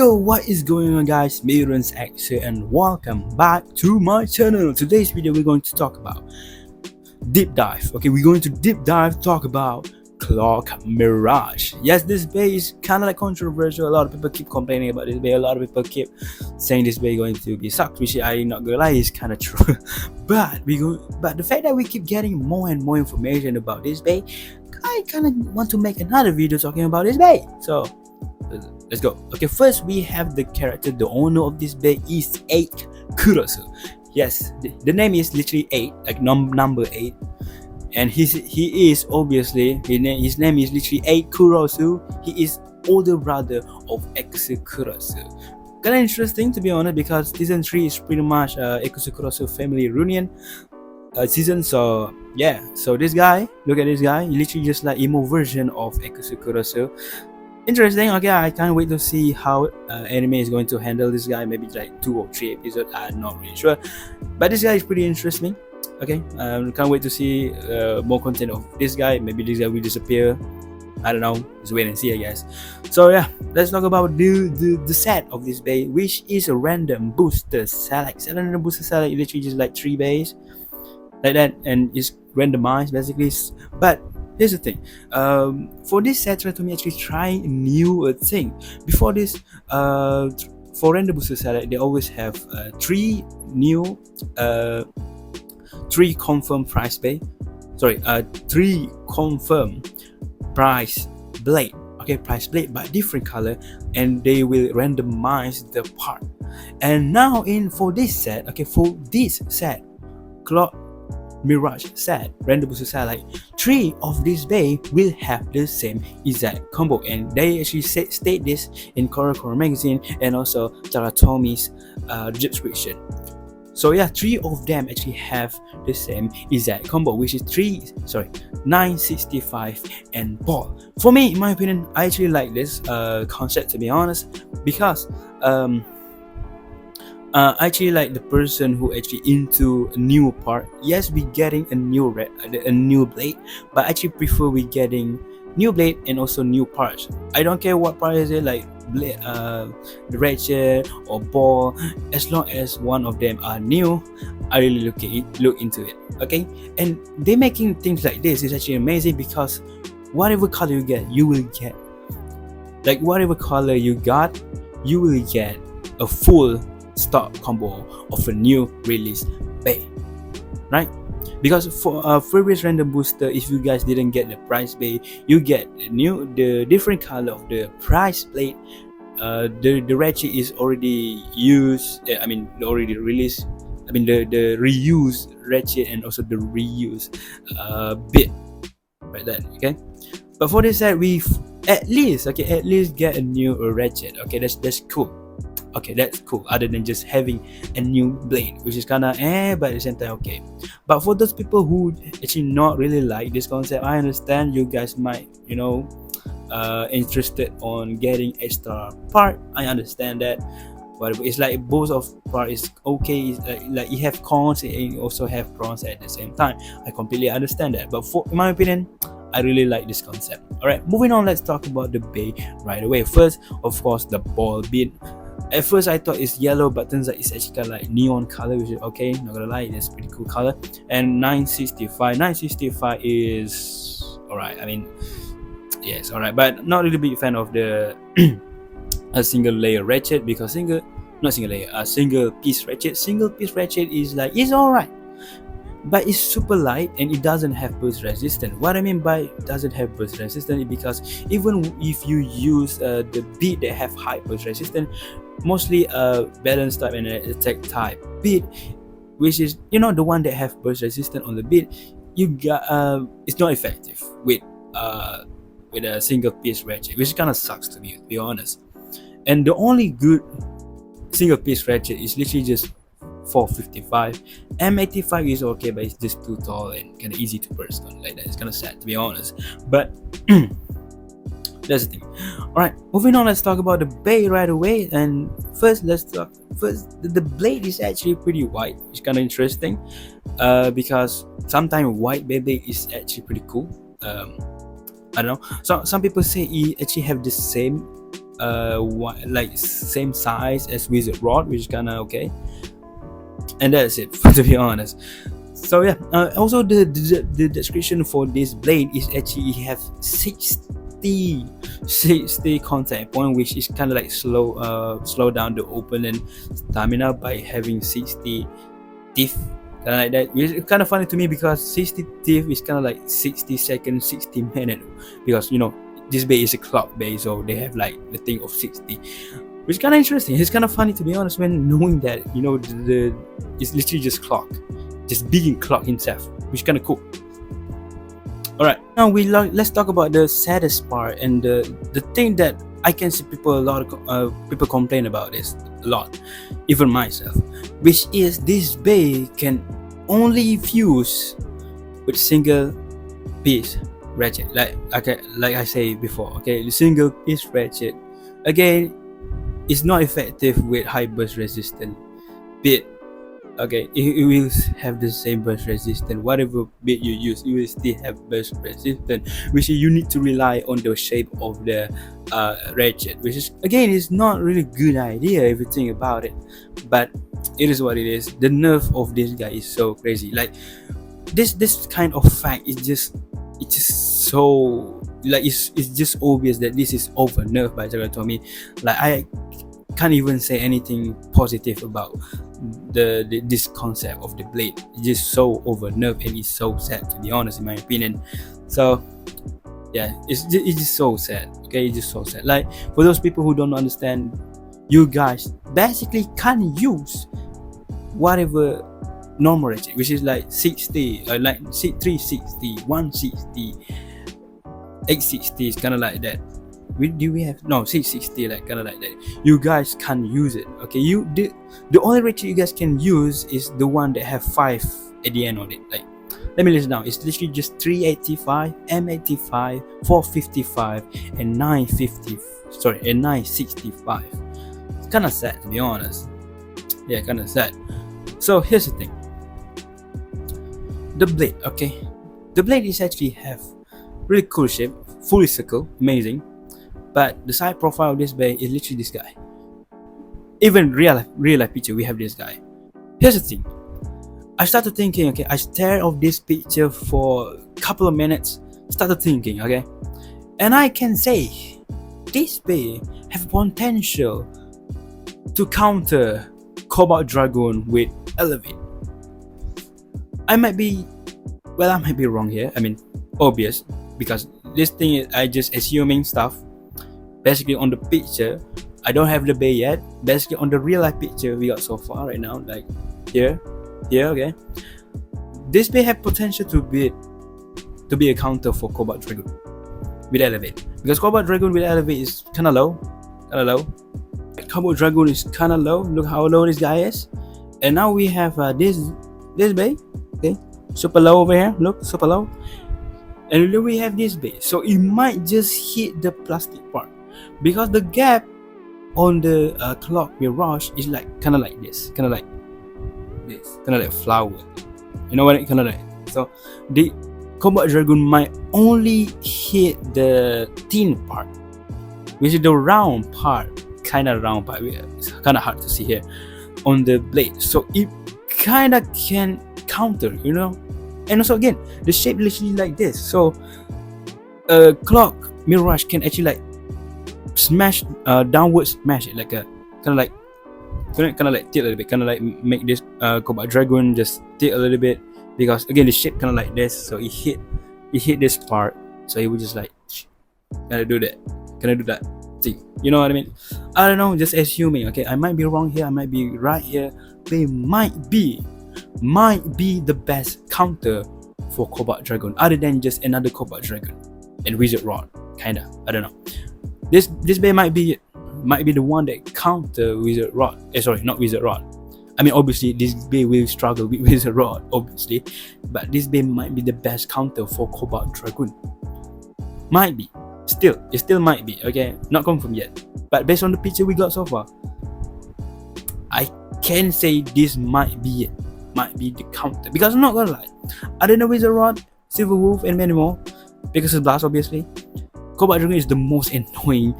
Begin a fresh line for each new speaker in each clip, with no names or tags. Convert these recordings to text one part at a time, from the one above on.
Yo, what is going on, guys? Mirage here and welcome back to my channel. Today's video we're going to talk about deep dive. Okay, we're going to deep dive talk about clock Mirage. Yes, this bay is kind of like controversial. A lot of people keep complaining about this bay. A lot of people keep saying this bay going to be sucked, which I'm not gonna lie is kind of true. but the fact that we keep getting more and more information about this bay, I kind of want to make another video talking about this bay. So let's go. Okay, first we have the character. The owner of this bay is 8 Kurosu. Yes, the name is literally 8, like number 8, and he is obviously his name is literally 8 Kurosu. He is older brother of Ekusu Kurosu. Kind of interesting, to be honest, because season 3 is pretty much Ekusu Kurosu family reunion season. So yeah, so this guy, look at this guy, he literally just like emo version of Ekusu Kurosu. Interesting. Okay, I can't wait to see how anime is going to handle this guy. Maybe like 2 or 3 episodes, I'm not really sure, but this guy is pretty interesting. Okay, can't wait to see more content of this guy. Maybe this guy will disappear, I don't know, just wait and see, I guess. So yeah, let's talk about the set of this bay, which is a random booster select. Random booster select, literally just like 3 bays like that, and it's randomized basically. But here's the thing, for this set, try to me actually try a new thing. Before this, for random booster set, they always have 3 new 3 confirmed price bay. Sorry, 3 confirmed price blade. Okay, price blade but different color, and they will randomize the part. And now for this set, clock Mirage set, random booster set, like 3 of this bay will have the same exact combo, and they actually state this in Core magazine and also Taratomi's description. So yeah, 3 of them actually have the same exact combo, which is 965 and ball. For me, in my opinion, I actually like this concept, to be honest, because I actually like the person who actually into a new part. Yes, we getting a new blade, but I actually prefer we getting new blade and also new parts. I don't care what part is it, like blade, the ratchet or ball, as long as one of them are new, I really look into it. Okay, and they making things like this is actually amazing, because whatever color you get, you will get, like whatever color you got, you will get a full stock combo of a new release bay, right? Because for previous random booster, if you guys didn't get the price bay, you get the different color of the price blade. The ratchet is already used, already released, the reused ratchet and also the reused bit right there. Okay, but for this set, we at least get a new ratchet. Okay, that's cool. Okay, that's cool, other than just having a new blade, which is kind of but at the same time okay. But for those people who actually not really like this concept, I understand you guys might interested on getting extra part. I understand that, but it's like both of part is okay. It's like you have cons and you also have pros at the same time. I completely understand that, but in my opinion, I really like this concept. Alright, moving on, let's talk about the bay right away. First, of course, the ball bit. At first I thought it's yellow, but turns out it's actually kind of like neon color, which is okay, not gonna lie, it's pretty cool color. And 965 is alright. I mean, yes, alright, but not really big fan of the a single layer ratchet, because single piece ratchet is like, it's alright, but it's super light and it doesn't have burst resistance. What I mean by doesn't have burst resistance is because even if you use the beat that have high burst resistance, mostly balance type and attack type beat, which is the one that have burst resistance on the beat, you got it's not effective with a single piece ratchet, which kind of sucks to me, to be honest. And the only good single piece ratchet is literally just 455. M85 is okay, but it's just too tall and kind of easy to burst on like that. It's kind of sad, to be honest, but that's the thing. Alright, moving on, let's talk about the bay right away. And first, the blade is actually pretty white. It's kind of interesting, because sometimes white Beyblade is actually pretty cool. I don't know. So some people say he actually have the same like same size as Wizard Rod, which is kind of okay, and that's it. To be honest. So yeah, also the description for this blade is actually have 60 contact point, which is kind of like slow down the opponent stamina by having 60 teeth, kind of like that. It's kind of funny to me because 60 teeth is kind of like 60 seconds, 60 minutes, because this bay is a clock bay, so they have like the thing of 60, which is kind of interesting. It's kind of funny, to be honest, when knowing that the it's literally just clock, just being clock himself, which is kind of cool. All right, now let's talk about the saddest part, and the thing that I can see people people complain about this a lot, even myself, which is this bay can only fuse with single piece ratchet, like I say before. Okay, the single piece ratchet again is not effective with high burst resistance bit. Okay, it will have the same burst resistance. Whatever bit you use, you will still have burst resistance, which you need to rely on the shape of the ratchet, which is again is not really good idea if you think about it, but it is what it is. The nerf of this guy is so crazy. Like this kind of fact is just so like it's just obvious that this is over nerfed by Tomy. Like I can't even say anything positive about this concept of the blade. It's just so over nerfed, and it's so sad, to be honest, in my opinion. So yeah, it's just so sad. Okay, it's just so sad. Like for those people who don't understand, you guys basically can use whatever normal ratchet, which is like 60, like 360, 160, 860 is kind of like that. Do we have no 660, like kind of like that? You guys can use it. Okay, the only ratchet you guys can use is the one that have 5 at the end of it. Like let me list down. It's literally just 385, M85, 455, and 950. Sorry, and 965. It's kind of sad, to be honest. Yeah, kind of sad. So here's the thing. The blade, okay, the blade is actually have really cool shape, fully circle, amazing. But the side profile of this blade is literally this guy. Even real life picture, we have this guy. Here's the thing. I started thinking, okay, I stared of this picture for a couple of minutes, started thinking, okay, and I can say this blade have potential to counter Cobalt Dragoon with Elevate. I might be wrong here. I mean, obvious, because this thing is I just assuming stuff. Basically on the picture, I don't have the bay yet. Basically on the real life picture we got so far right now, like here, okay. This bay have potential to be a counter for Cobalt Dragoon with Elevate, because Cobalt Dragoon with Elevate is kind of low. Cobalt Dragoon is kind of low. Look how low this guy is. And now we have this bay, okay, super low over here. Look, super low. And then we have this bay, so it might just hit the plastic part, because the gap on the clock Mirage is like kind of like this, kind of like flower. You know what? Kind of like. So the Cobalt Dragoon might only hit the thin part, which is the round part, kind of round part. It's kind of hard to see here on the blade, so it kind of can counter, And also again, the shape literally like this, so clock Mirage can actually like smash, downward smash it, like a kind of like tilt a little bit, kind of like make this Cobalt Dragoon just tilt a little bit, because again the shape kind of like this, so it hit this part, so it would just like can I do that thing, you know what I mean? I don't know, just assuming. Okay, I might be wrong here, I might be right here. They might be the best counter for Cobalt Dragoon, other than just another Cobalt Dragoon and Wizard Rod, kinda. I don't know. This bay might be the one that counter Wizard Rod. Sorry, not Wizard Rod. I mean, obviously this bay will struggle with Wizard Rod, obviously, but this bay might be the best counter for Cobalt Dragoon. Might be. It still might be. Okay, not confirmed yet. But based on the picture we got so far, I can say this might be it. Might be the counter, because I'm not gonna lie, other than Wizard Rod, Silver Wolf, and many more, because of Blast, obviously, Cobalt Dragoon is the most annoying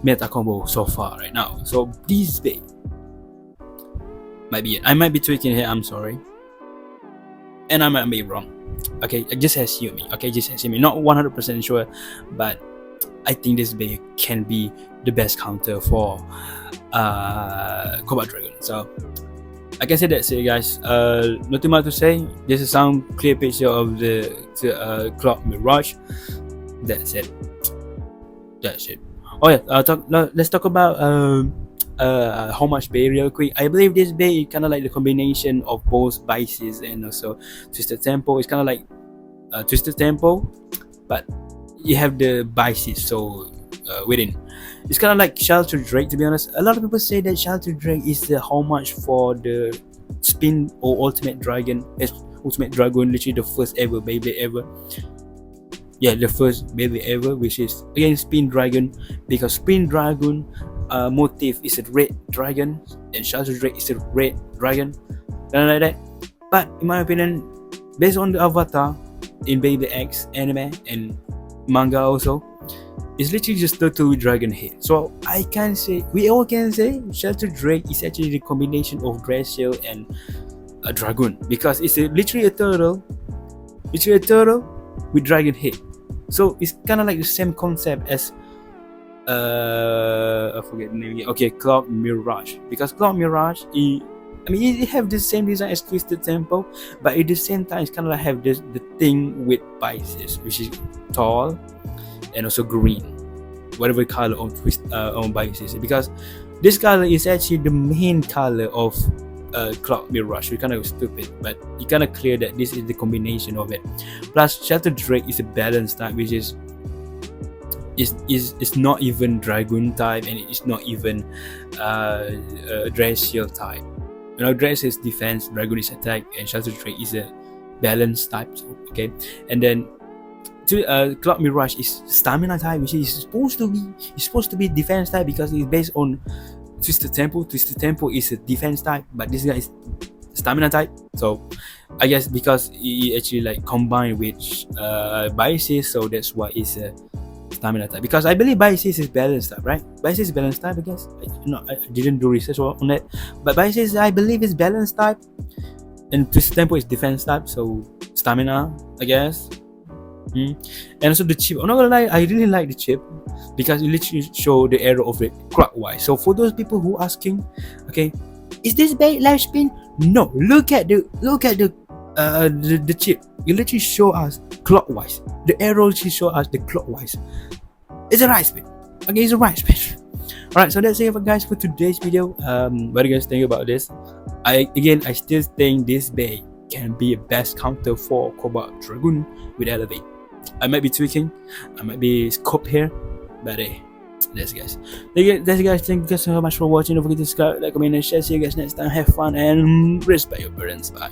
meta combo so far right now. So this bay might be it. I might be tweaking here, I'm sorry, and I might be wrong. Okay, just assume me. Okay, just assume me. Not 100% sure, but I think this bay can be the best counter for Cobalt Dragon. So I can say that's it, guys. Nothing more to say. This is some clear picture of the Clock Mirage. That's it. That's it. Oh yeah, let's talk about how much bay real quick. I believe this bay is kind of like the combination of both Bices and also Twisted Tempo. It's kind of like Twisted Tempo, but you have the Bices so within. It's kind of like Shelter Drake, to be honest. A lot of people say that Shelter Drake is the how much for the Spin or Ultimate Dragon. Ultimate Dragon, literally the first ever Beyblade ever. Yeah, the first Beyblade ever, which is again Spin Dragon, because Spin Dragon motif is a red dragon and Shelter Drake is a red dragon, kind of like that. But in my opinion, based on the avatar in Beyblade X anime and manga also, it's literally just turtle with dragon head. So we all can say Shelter Drake is actually the combination of Glacial and a dragon, because it's literally a turtle with dragon head. So it's kind of like the same concept as I forget the name. Okay, Clock Mirage, because Clock Mirage it have the same design as Twisted Tempo, but at the same time it's kind of like have the thing with Bices, which is tall and also green, whatever color on Bices, because this color is actually the main color of Clock Mirage. We're kind of stupid, but you kind of clear that this is the combination of it. Plus Shelter Drake is a balance type, which is not even dragon type, and it's not even Glacial type. You know, Glacial is defense, dragon is attack, and Shelter Drake is a balance type. So, okay, and then Clock Mirage is stamina type, which is supposed to be defense type, because it's based on Twisted Tempo. Twisted Tempo is a defense type, but this guy is stamina type. So I guess because he actually like combined with Bices, so that's why it's a stamina type. Because I believe Bices is balance type, right? Bices is balance type, I guess. I didn't do research on that, but Bices I believe is balance type, and Twisted Tempo is defense type, so stamina, I guess. And also the chip, I'm not gonna lie, I really like the chip, because it literally show the arrow of it clockwise. So for those people who asking, okay, is this bait live spin? No, look at the chip. It literally show us clockwise. The arrow literally show us the clockwise. It's a right spin. Okay, it's a right spin. Alright, so that's it for guys for today's video. What do you guys think about this? I still think this bait can be a best counter for Cobalt Dragon with Elevate. I might be tweaking, I might be scope here, but hey, that's guys. Thank you guys so much for watching. Don't forget to subscribe, like, comment, and share. See you guys next time. Have fun and respect your parents. Bye.